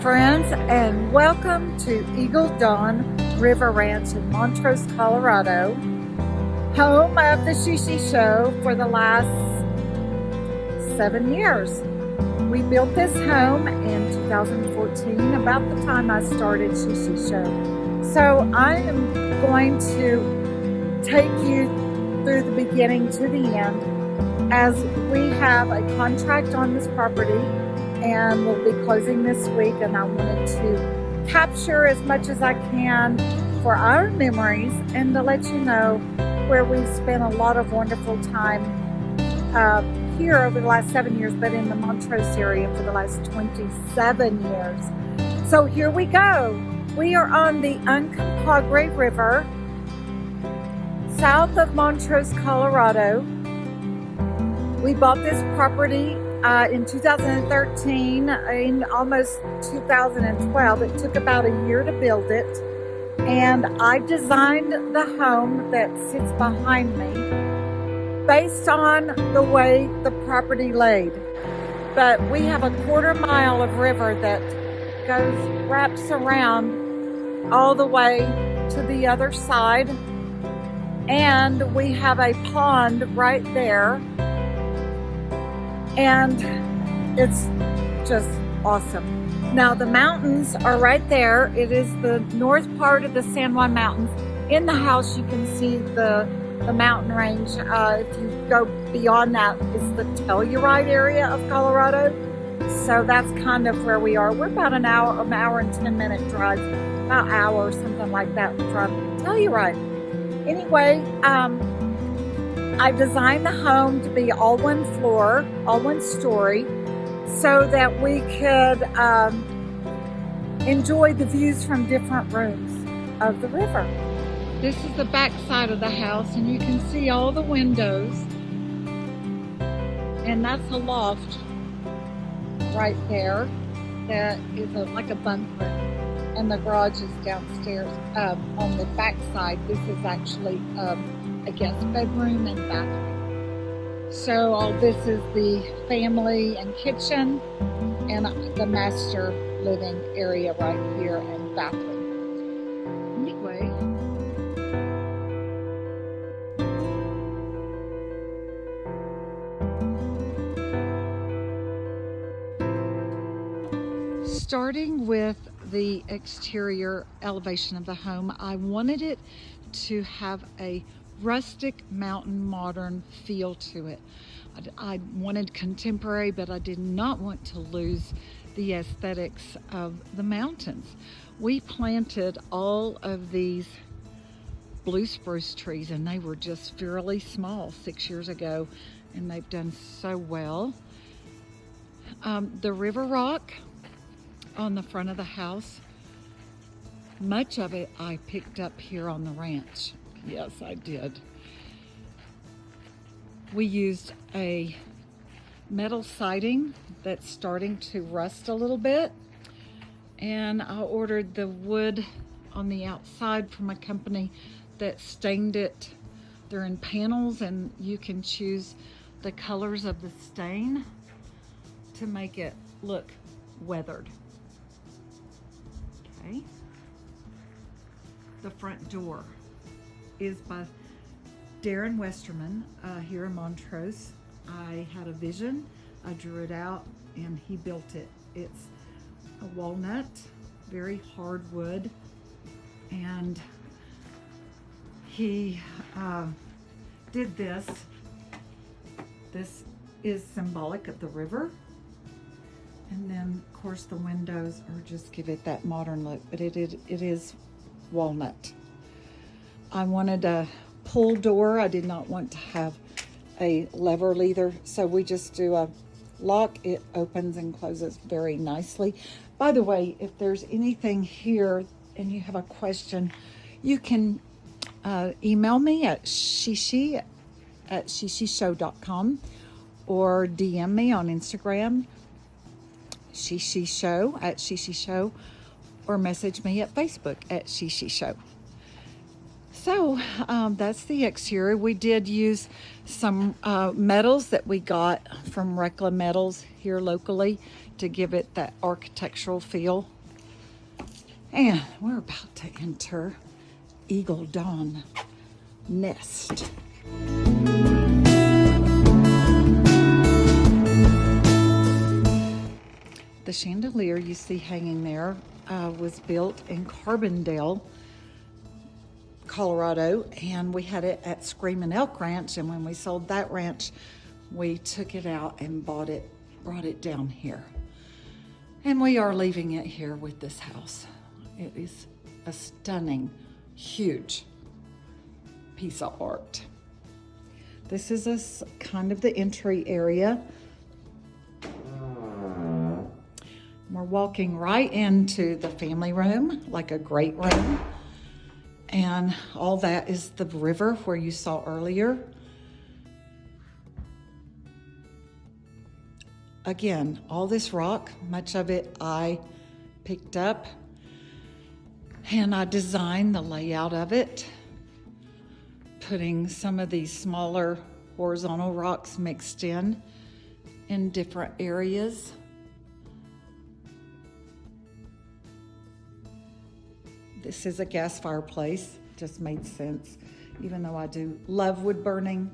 friends, and welcome to Eagle Dawn River Ranch in Montrose, Colorado, home of the Shishi Show for the last 7 years. We built this home in 2014, about the time I started Shishi Show. So I am going to take you through the beginning to the end, as we have a contract on this property and we'll be closing this week, and I wanted to capture as much as I can for our memories and to let you know where we've spent a lot of wonderful time here over the last 7 years, but in the Montrose area for the last 27 years. So here we go. We are on the Uncompahgre River, south of Montrose, Colorado. We bought this property in 2013, in almost 2012. It took about a year to build it, and I designed the home that sits behind me based on the way the property laid. But we have a 1/4 mile of river that wraps around all the way to the other side, and we have a pond right there. And it's just awesome. Now the mountains are right there. It is the north part of the San Juan Mountains. In the house you can see the mountain range. If you go beyond that, it's the Telluride area of Colorado. So that's kind of where we are. We're about an hour and 10-minute drive, about an hour or something like that from Telluride. Anyway, I designed the home to be all one floor, all one story, so that we could enjoy the views from different rooms of the river. This is the back side of the house, and you can see all the windows, and that's a loft right there that is like a bunk room, and the garage is downstairs. On the back side, this is actually a guest bedroom and bathroom. So all this is the family and kitchen, and the master living area right here and bathroom. Anyway, starting with the exterior elevation of the home, I wanted it to have a rustic mountain modern feel to it. I wanted contemporary, but I did not want to lose the aesthetics of the mountains. We planted all of these blue spruce trees, and they were just fairly small 6 years ago, and they've done so well. The river rock on the front of the house, much of it I picked up here on the ranch. Yes, I did. We used a metal siding that's starting to rust a little bit, and I ordered the wood on the outside from a company that stained it. They're in panels, and you can choose the colors of the stain to make it look weathered. Okay. The front door is by Darren Westerman here in Montrose. I had a vision, I drew it out, and he built it. It's a walnut, very hard wood, and he did this. This is symbolic of the river, and then of course the windows are just give it that modern look, but it is walnut. I wanted a pull door. I did not want to have a lever either, so we just do a lock. It opens and closes very nicely. By the way, if there's anything here and you have a question, you can email me at shishishow.com or DM me on Instagram, shishishow at shishishow, or message me at Facebook at shishishow. So that's the exterior. We did use some metals that we got from Recla Metals here locally to give it that architectural feel. And we're about to enter Eagle Dawn nest. The chandelier you see hanging there was built in Carbondale, Colorado, and we had it at Screamin' Elk Ranch, and when we sold that ranch, we took it out and brought it down here. And we are leaving it here with this house. It is a stunning, huge piece of art. This is kind of the entry area. We're walking right into the family room, like a great room. And all that is the river where you saw earlier. Again, all this rock, much of it I picked up, and I designed the layout of it, putting some of these smaller horizontal rocks mixed in different areas. This is a gas fireplace, just made sense, even though I do love wood burning.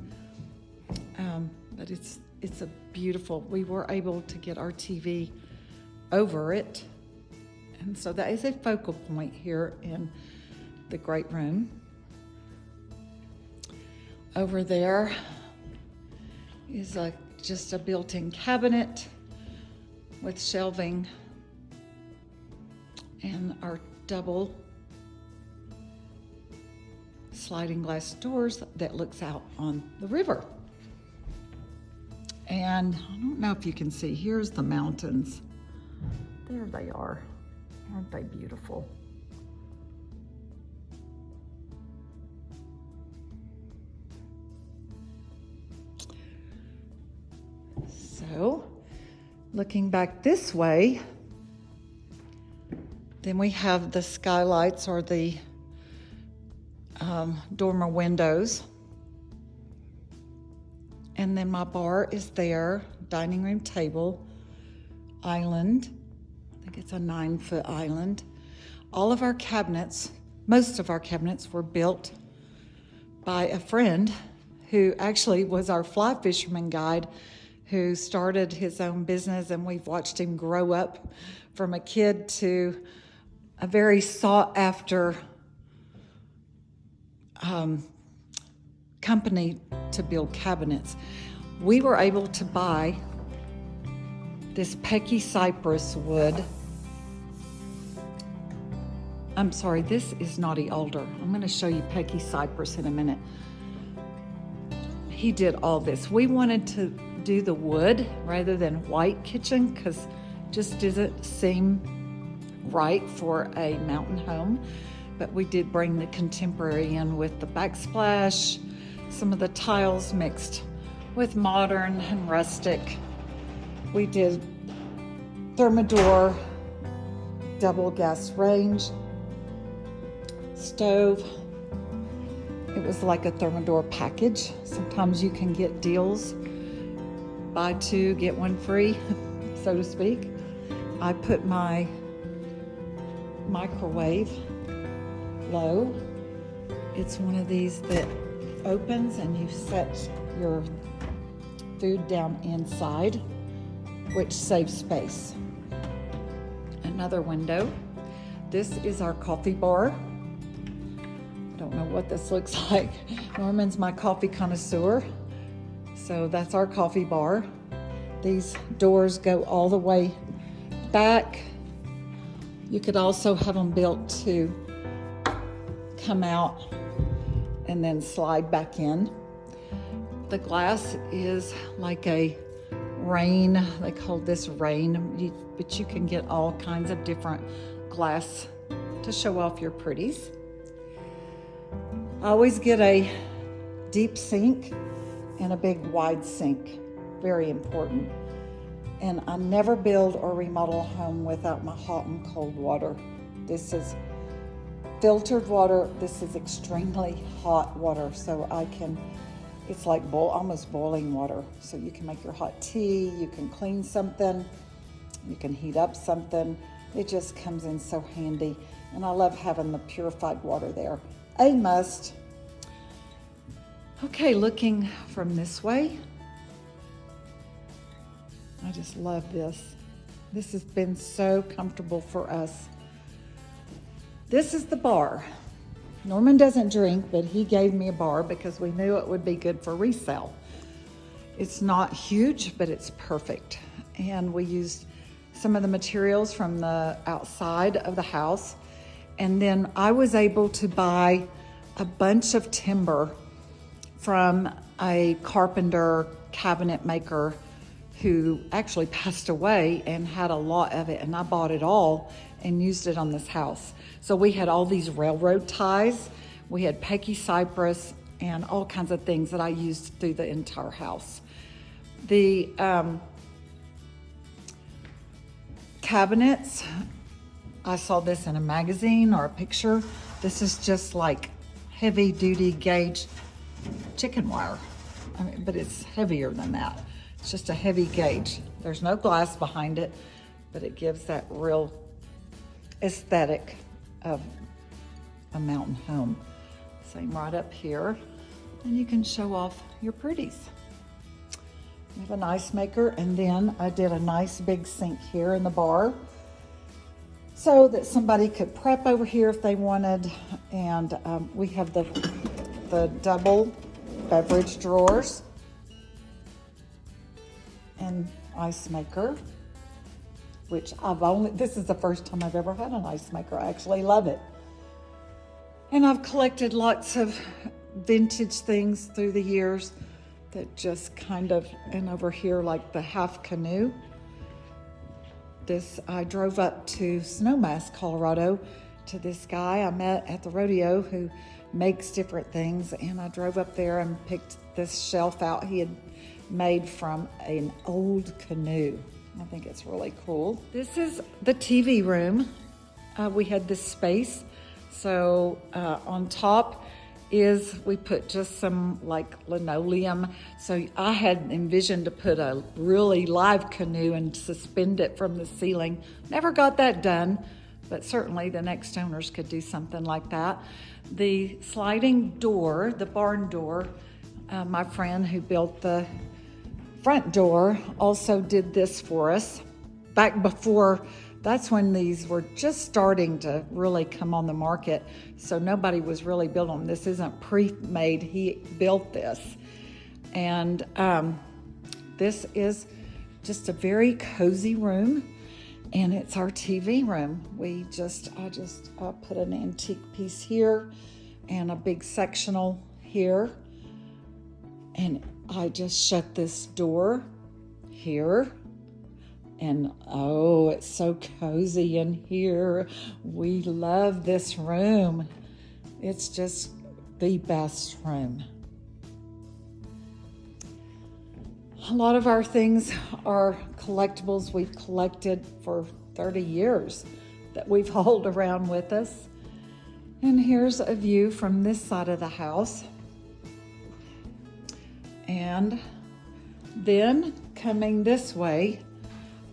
But it's a beautiful, we were able to get our TV over it. And so that is a focal point here in the great room. Over there is just a built-in cabinet with shelving and our double sliding glass doors that looks out on the river. And I don't know if you can see, here's the mountains. There they are. Aren't they beautiful? So, looking back this way, then we have the skylights or the dormer windows. And then my bar is there, dining room table, island. I think it's a 9-foot island. All of our cabinets, most of our cabinets were built by a friend who actually was our fly fisherman guide, who started his own business, and we've watched him grow up from a kid to a very sought after company to build cabinets. We were able to buy this Pecky cypress wood. I'm sorry, this is knotty alder. I'm going to show you Pecky cypress in a minute. He did all this. We wanted to do the wood rather than white kitchen because it just doesn't seem right for a mountain home. But we did bring the contemporary in with the backsplash, some of the tiles mixed with modern and rustic. We did Thermador double gas range stove. It was like a Thermador package. Sometimes you can get deals, buy two, get one free, so to speak. I put my microwave low. It's one of these that opens and you set your food down inside, which saves space. Another window. This is our coffee bar. Don't know what this looks like. Norman's my coffee connoisseur. So that's our coffee bar. These doors go all the way back. You could also have them built to come out and then slide back in. The glass is like a rain. They call this rain, but you can get all kinds of different glass to show off your pretties. I always get a deep sink and a big wide sink, very important. And I never build or remodel a home without my hot and cold water. This is filtered water. This is extremely hot water, so it's like almost boiling water. So you can make your hot tea, you can clean something, you can heat up something. It just comes in so handy. And I love having the purified water there. A must. Okay, looking from this way. I just love this. This has been so comfortable for us. This is the bar. Norman doesn't drink, but he gave me a bar because we knew it would be good for resale. It's not huge, but it's perfect. And we used some of the materials from the outside of the house. And then I was able to buy a bunch of timber from a carpenter cabinet maker who actually passed away and had a lot of it. And I bought it all and used it on this house. So we had all these railroad ties. We had Pecky cypress and all kinds of things that I used through the entire house. The cabinets, I saw this in a magazine or a picture. This is just like heavy duty gauge chicken wire. I mean, but it's heavier than that. It's just a heavy gauge. There's no glass behind it, but it gives that real aesthetic of a mountain home. Same right up here. And you can show off your pretties. We have an ice maker, and then I did a nice big sink here in the bar so that somebody could prep over here if they wanted. And we have the double beverage drawers and ice maker, which this is the first time I've ever had an ice maker. I actually love it. And I've collected lots of vintage things through the years that just kind of, and over here like the half canoe. I drove up to Snowmass, Colorado to this guy I met at the rodeo who makes different things, and I drove up there and picked this shelf out he had made from an old canoe. I think it's really cool. This is the TV room. We had this space. So on top we put just some like linoleum. So I had envisioned to put a really live canoe and suspend it from the ceiling. Never got that done, but certainly the next owners could do something like that. The sliding door, the barn door, my friend who built the front door also did this for us back before. That's when these were just starting to really come on the market. So nobody was really building them. This isn't pre-made, he built this. And this is just a very cozy room, and it's our TV room. I just put an antique piece here and a big sectional here. And I just shut this door here. And oh, it's so cozy in here. We love this room. It's just the best room. A lot of our things are collectibles we've collected for 30 years that we've hauled around with us. And here's a view from this side of the house. And then coming this way,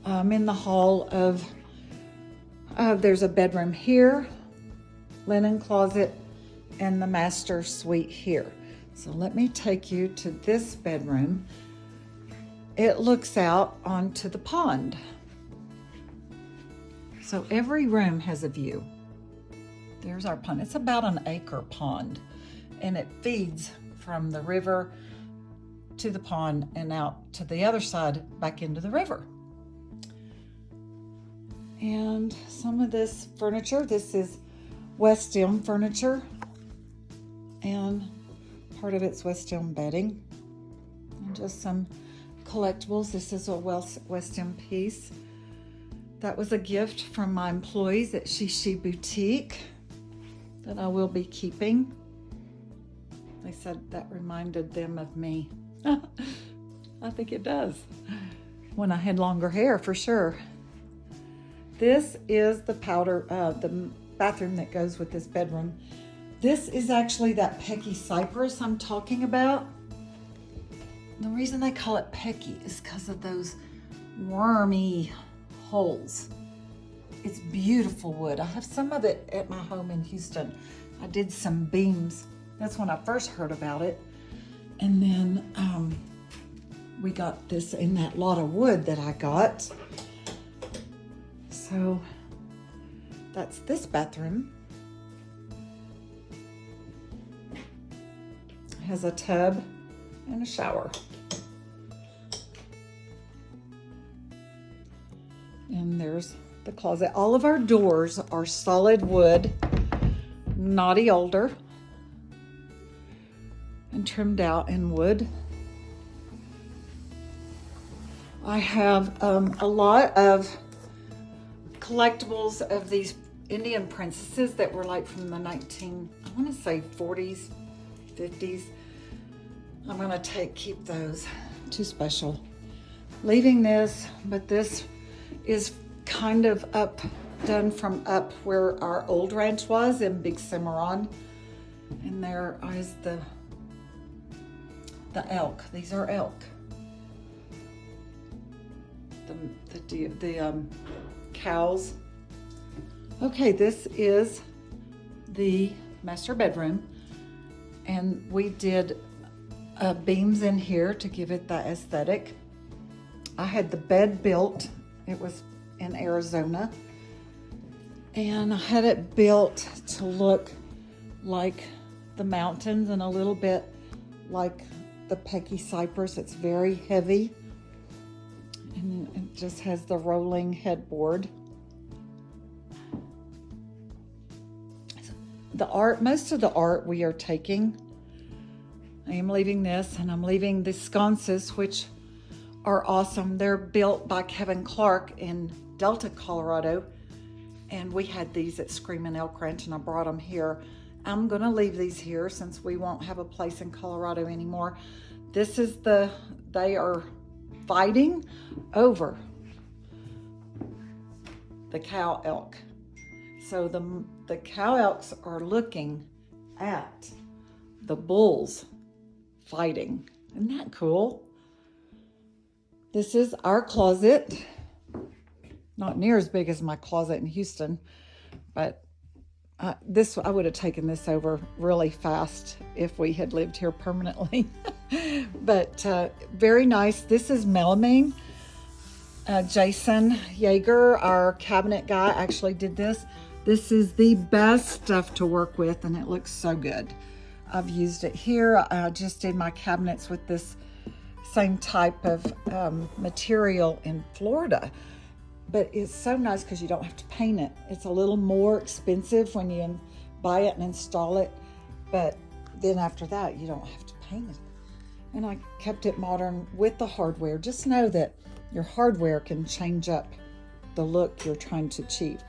in the hall there's a bedroom here, linen closet, and the master suite here. So let me take you to this bedroom. It looks out onto the pond. So every room has a view. There's our pond. It's about an acre pond, and it feeds from the river to the pond and out to the other side back into the river. And some of this furniture, this is West Elm furniture, and part of it's West Elm bedding, and just some collectibles. This is a West Elm piece. That was a gift from my employees at Shishi Boutique that I will be keeping. They said that reminded them of me. I think it does. When I had longer hair, for sure. This is the the bathroom that goes with this bedroom. This is actually that Pecky cypress I'm talking about. The reason they call it Pecky is because of those wormy holes It's beautiful wood. I have some of it at my home in Houston. I did some beams. That's when I first heard about it. And then we got this in that lot of wood that I got. So that's this bathroom. It has a tub and a shower. And there's the closet. All of our doors are solid wood, knotty alder, and trimmed out in wood. I have a lot of collectibles of these Indian princesses that were like from the I want to say 40s, 50s. I'm gonna keep those. Too special. Leaving this, but this is kind of done from up where our old ranch was in Big Cimarron. And there is the elk. These are elk. The cows. Okay, this is the master bedroom, and we did beams in here to give it that aesthetic. I had the bed built. It was in Arizona, and I had it built to look like the mountains and a little bit like the Pecky cypress. It's very heavy, and it just has the rolling headboard. The art, most of the art we are taking. I am leaving this, and I'm leaving the sconces, which are awesome. They're built by Kevin Clark in Delta, Colorado, and we had these at Screamin' Elk Ranch, and I brought them here. I'm gonna leave these here since we won't have a place in Colorado anymore. This is they are fighting over the cow elk. So the cow elks are looking at the bulls fighting. Isn't that cool? This is our closet. Not near as big as my closet in Houston, but I would have taken this over really fast if we had lived here permanently. But very nice. This is melamine. Jason Yeager, our cabinet guy, actually did this. This is the best stuff to work with, and it looks so good. I've used it here. I just did my cabinets with this same type of material in Florida. But it's so nice because you don't have to paint it. It's a little more expensive when you buy it and install it, but then after that, you don't have to paint it. And I kept it modern with the hardware. Just know that your hardware can change up the look you're trying to achieve.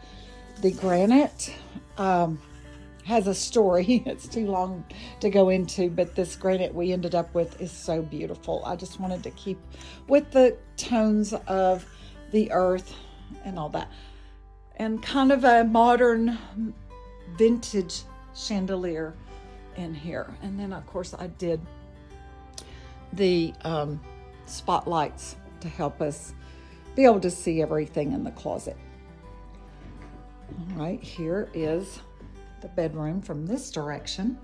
The granite has a story. It's too long to go into, but this granite we ended up with is so beautiful. I just wanted to keep with the tones of the earth and all that, and kind of a modern vintage chandelier in here. And then of course I did the spotlights to help us be able to see everything in the closet. All right, here is the bedroom from this direction.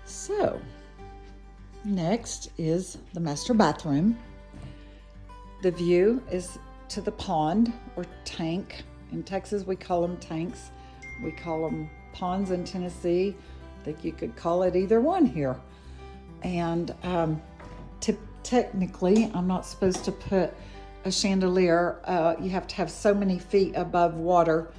So, next is the master bathroom. The view is to the pond or tank. In Texas, we call them tanks. We call them ponds in Tennessee. I think you could call it either one here. And technically, I'm not supposed to put a chandelier. You have to have so many feet above water,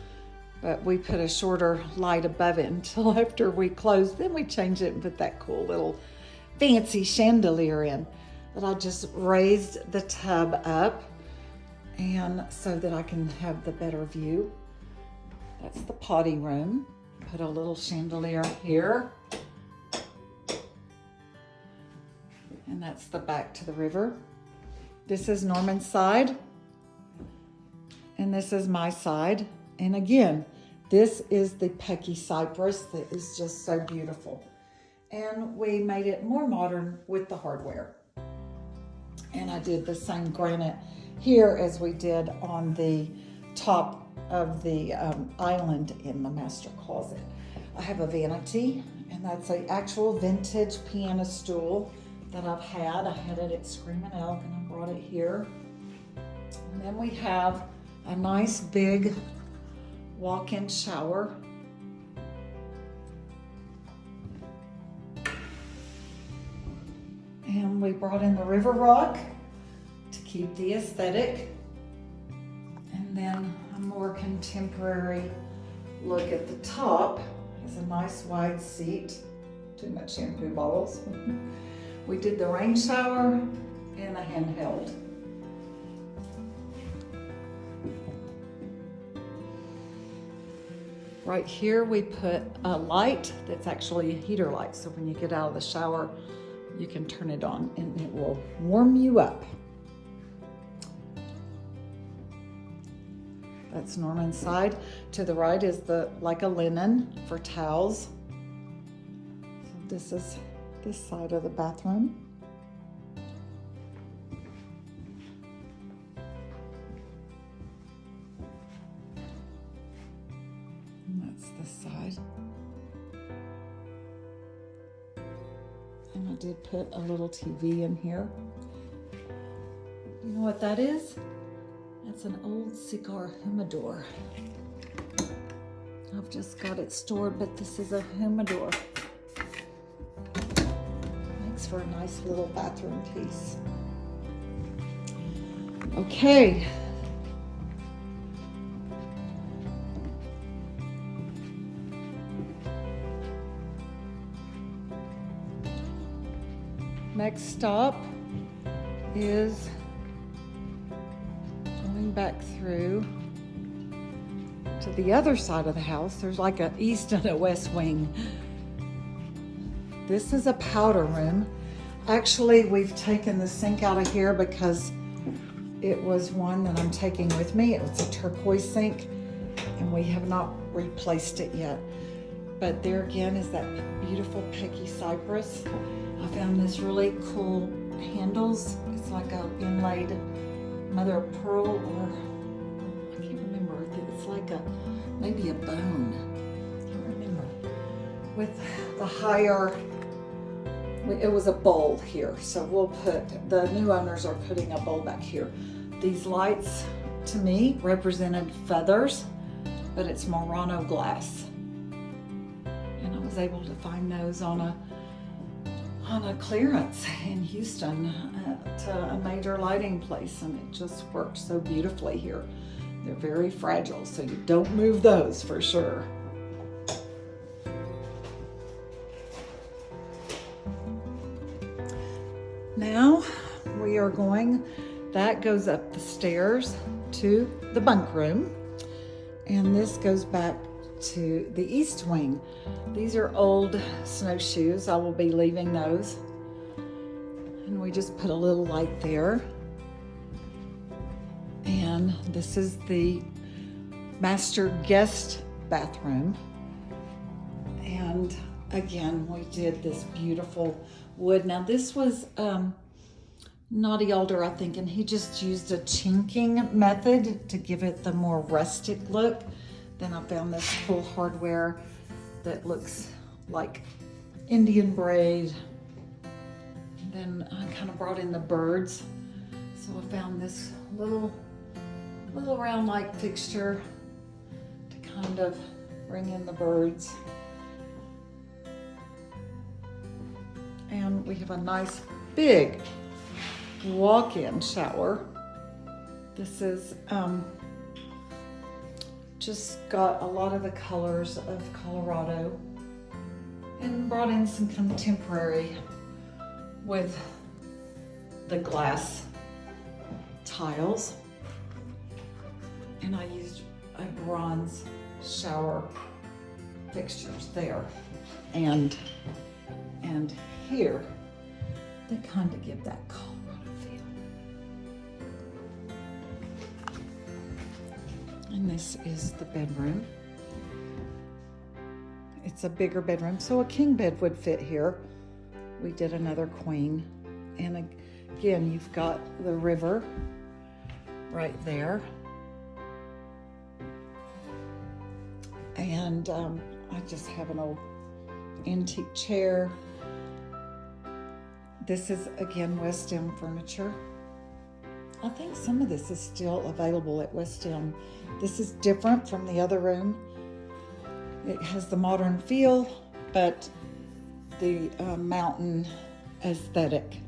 but we put a shorter light above it until after we closed. Then we changed it and put that cool little fancy chandelier in. But I just raised the tub up, and so that I can have the better view. That's the potty room. Put a little chandelier here. And that's the back to the river. This is Norman's side. And this is my side. And again, this is the Pecky Cypress that is just so beautiful. And we made it more modern with the hardware. And I did the same granite here as we did on the top of the island in the master closet. I have a vanity, and that's an actual vintage piano stool that I've had. I had it at Screaming Elk, and I brought it here. And then we have a nice big walk-in shower. And we brought in the river rock to keep the aesthetic. And then a more contemporary look at the top. It's a nice wide seat. Too much shampoo bottles. We did the rain shower and a handheld. Right here we put a light that's actually a heater light. So when you get out of the shower, you can turn it on and it will warm you up. That's Norman's side. To the right is like a linen for towels. So this is this side of the bathroom. And that's this side. And I did put a little TV in here. You know what that is? That's an old cigar humidor. I've just got it stored, but this is a humidor. Makes for a nice little bathroom piece. Okay. Next stop is going back through to the other side of the house. There's like an east and a west wing. This is a powder room. Actually, we've taken the sink out of here because it was one that I'm taking with me. It was a turquoise sink and we have not replaced it yet. But there again is that beautiful Pecky Cypress. I found this really cool handles. It's like a inlaid mother of pearl, or I can't remember. It's like maybe a bone. I can't remember. With the higher, it was a bowl here. So we'll put, the new owners are putting a bowl back here. These lights to me represented feathers, but it's Murano glass. And I was able to find those on a clearance in Houston at a major lighting place, and it just worked so beautifully here. They're very fragile, so you don't move those for sure. Now we are going, that goes up the stairs to the bunk room, and this goes back to the east wing. These are old snowshoes. I will be leaving those. And we just put a little light there. And this is the master guest bathroom. And again, we did this beautiful wood. Now this was Naughty Alder, I think, and he just used a chinking method to give it the more rustic look. Then I found this cool hardware that looks like Indian braid. And then I kind of brought in the birds. So I found this little round light fixture to kind of bring in the birds. And we have a nice big walk-in shower. This is just got a lot of the colors of Colorado and brought in some contemporary with the glass tiles. And I used a bronze shower fixtures there and here that kind of give that Colorado feel. And this is the bedroom. It's a bigger bedroom, so a king bed would fit here. We did another queen. And again, you've got the river right there. And I just have an old antique chair. This is, again, West End furniture. I think some of this is still available at West End. This is different from the other room. It has the modern feel, but the mountain aesthetic.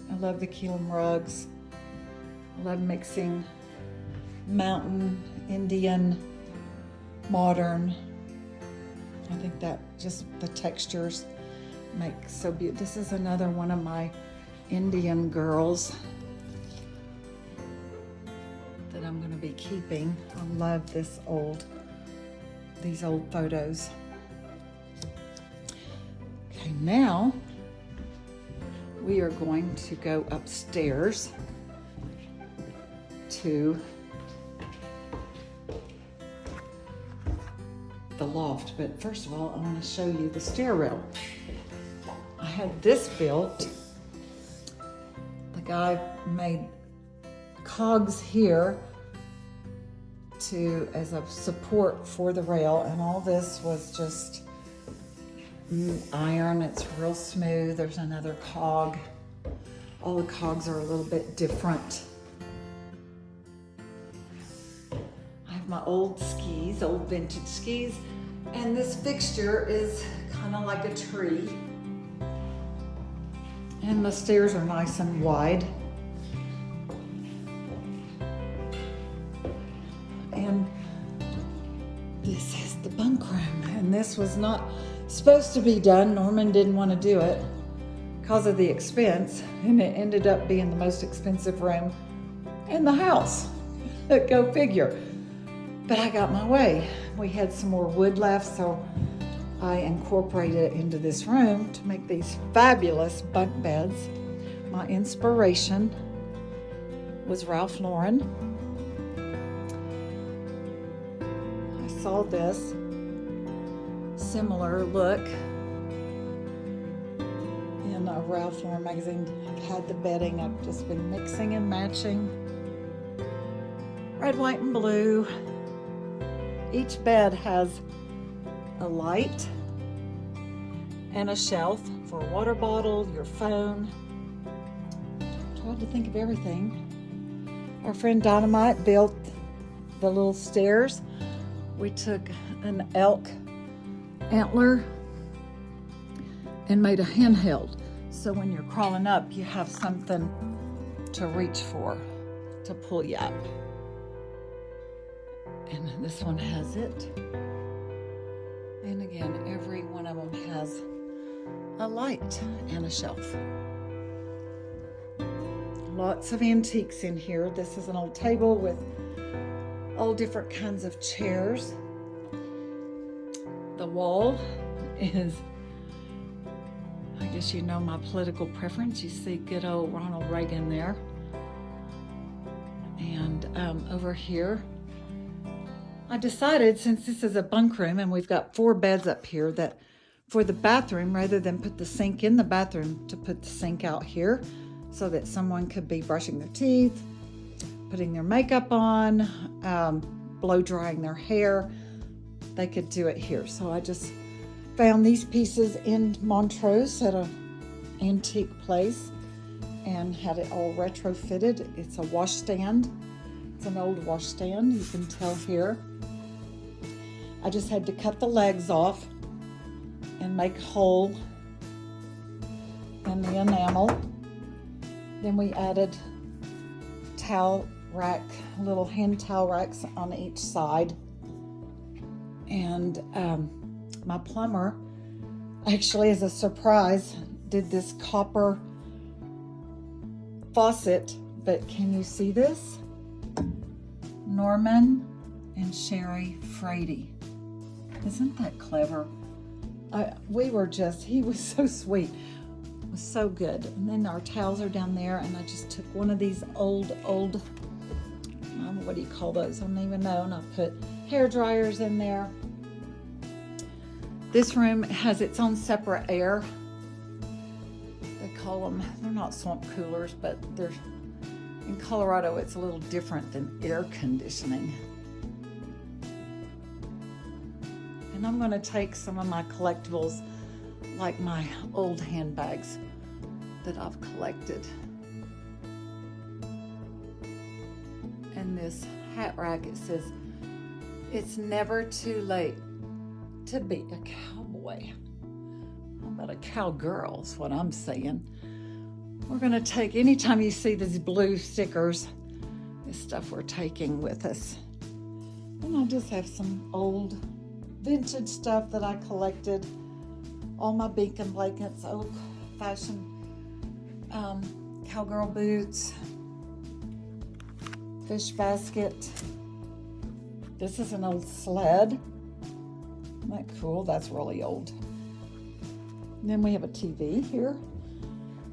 I love the Keelan rugs. I love mixing mountain, Indian, modern. I think that just the textures make so beautiful. This is another one of my Indian girls that I'm going to be keeping. I love these old photos. Okay, now we are going to go upstairs to the loft, but first of all, I want to show you the stair rail. I had this built. The guy made cogs here as a support for the rail, and all this was just iron. It's real smooth. There's another cog. All the cogs are a little bit different. My old skis, old vintage skis, and this fixture is kind of like a tree, and the stairs are nice and wide, and this is the bunk room, and this was not supposed to be done. Norman didn't want to do it because of the expense, and it ended up being the most expensive room in the house. Go figure. But I got my way. We had some more wood left, so I incorporated it into this room to make these fabulous bunk beds. My inspiration was Ralph Lauren. I saw this similar look in a Ralph Lauren magazine. I've had the bedding. I've just been mixing and matching. Red, white, and blue. Each bed has a light and a shelf for a water bottle, your phone. Tried to think of everything. Our friend Dynamite built the little stairs. We took an elk antler and made a handheld. So when you're crawling up, you have something to reach for, to pull you up. And this one has it. And again, every one of them has a light and a shelf. Lots of antiques in here. This is an old table with all different kinds of chairs. The wall is, I guess you know my political preference. You see good old Ronald Reagan there. And over here, I decided, since this is a bunk room and we've got 4 beds up here, that for the bathroom, rather than put the sink in the bathroom, to put the sink out here so that someone could be brushing their teeth, putting their makeup on, blow drying their hair. They could do it here. So I just found these pieces in Montrose at an antique place and had it all retrofitted. It's a washstand. It's an old washstand, you can tell here. I just had to cut the legs off and make a hole in the enamel. Then we added towel rack, little hand towel racks on each side. And my plumber, actually as a surprise, did this copper faucet, but can you see this? Norman and Sherry Frady. Isn't that clever? He was so sweet. was so good. And then our towels are down there, and I just took one of these old, what do you call those? I don't even know. And I put hair dryers in there. This room has its own separate air. They call them, they're not swamp coolers, but they're, in Colorado, it's a little different than air conditioning. And I'm gonna take some of my collectibles, like my old handbags that I've collected. And this hat rack, it says, "It's never too late to be a cowboy." How about a cowgirl is what I'm saying. We're gonna take, anytime you see these blue stickers, this stuff we're taking with us. And I just have some old vintage stuff that I collected. All my beacon blankets, old-fashioned cowgirl boots, fish basket. This is an old sled. Isn't that cool? That's really old. And then we have a TV here.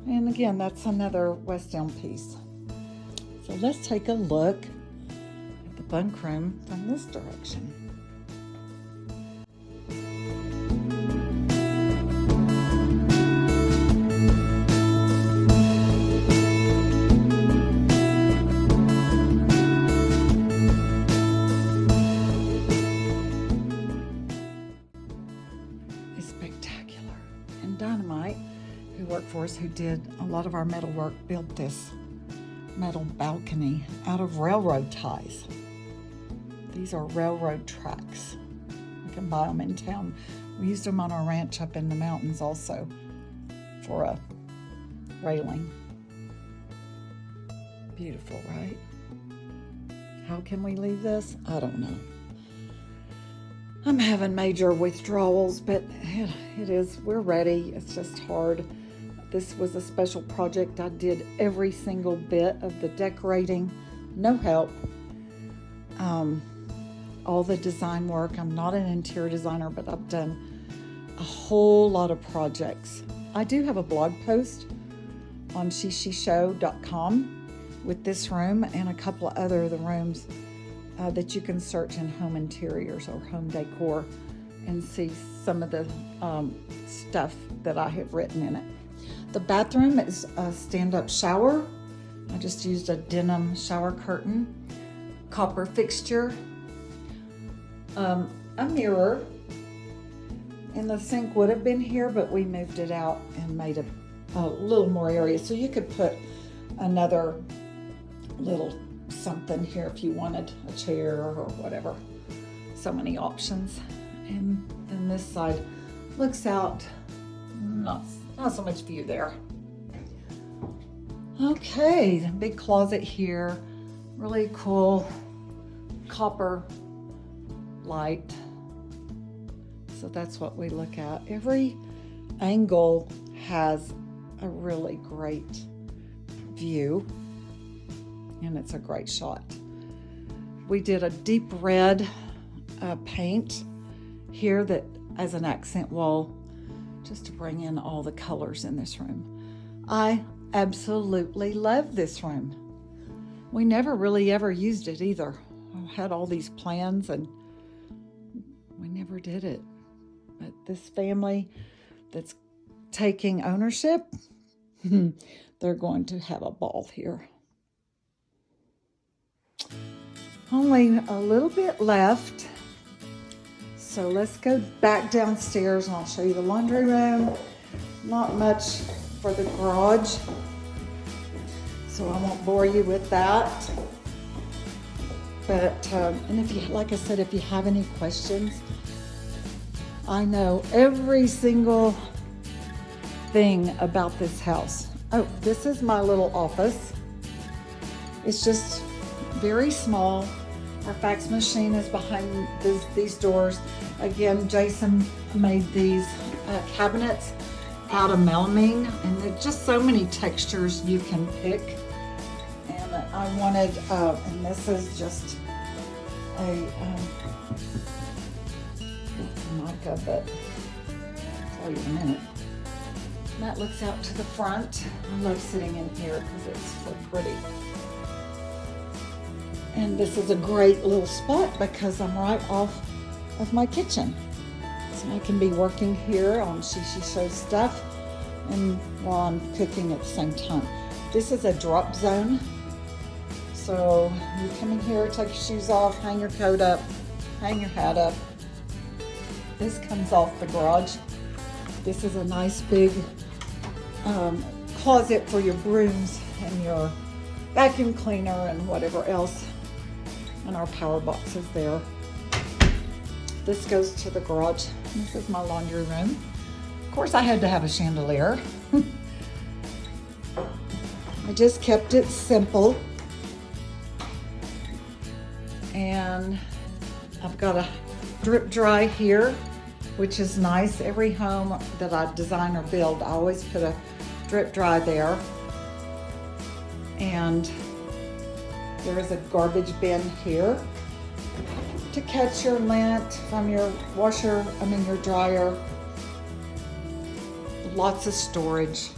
And again, that's another West Elm piece. So let's take a look at the bunk room from this direction. For us, who did a lot of our metal work, built this metal balcony out of railroad ties. These are railroad tracks. You can buy them in town. We used them on our ranch up in the mountains also for a railing. Beautiful, right? How can we leave this? I don't know. I'm having major withdrawals, but it is, we're ready. It's just hard. This was a special project. I did every single bit of the decorating, no help. All the design work. I'm not an interior designer, but I've done a whole lot of projects. I do have a blog post on shishishow.com with this room and a couple of other of the rooms that you can search in home interiors or home decor and see some of the stuff that I have written in it. The bathroom is a stand-up shower. I just used a denim shower curtain, copper fixture, a mirror, and the sink would have been here, but we moved it out and made a little more area. So you could put another little something here if you wanted, a chair or whatever. So many options. And then this side looks out, not so much view there. Okay, the big closet here, really cool copper light. So that's what we look at. Every angle has a really great view, and it's a great shot. We did a deep red paint here that as an accent wall, just to bring in all the colors in this room. I absolutely love this room. We never really ever used it either. I had all these plans and we never did it. But this family that's taking ownership, they're going to have a ball here. Only a little bit left. So let's go back downstairs and I'll show you the laundry room. Not much for the garage, so I won't bore you with that. But, and if you, like I said, if you have any questions, I know every single thing about this house. Oh, this is my little office. It's just very small. Our fax machine is behind these doors. Again, Jason made these cabinets out of melamine, and there's just so many textures you can pick. And I wanted, and this is just a mica, but I'll tell you in a minute. And that looks out to the front. I love sitting in here because it's so pretty. And this is a great little spot because I'm right off of my kitchen. So I can be working here on Shishi Show stuff and while I'm cooking at the same time. This is a drop zone. So you come in here, take your shoes off, hang your coat up, hang your hat up. This comes off the garage. This is a nice big closet for your brooms and your vacuum cleaner and whatever else. And our power box is there. This goes to the garage. This is my laundry room. Of course, I had to have a chandelier. I just kept it simple. And I've got a drip dry here, which is nice. Every home that I design or build, I always put a drip dry there. And there is a garbage bin here to catch your lint from your washer, your dryer. Lots of storage.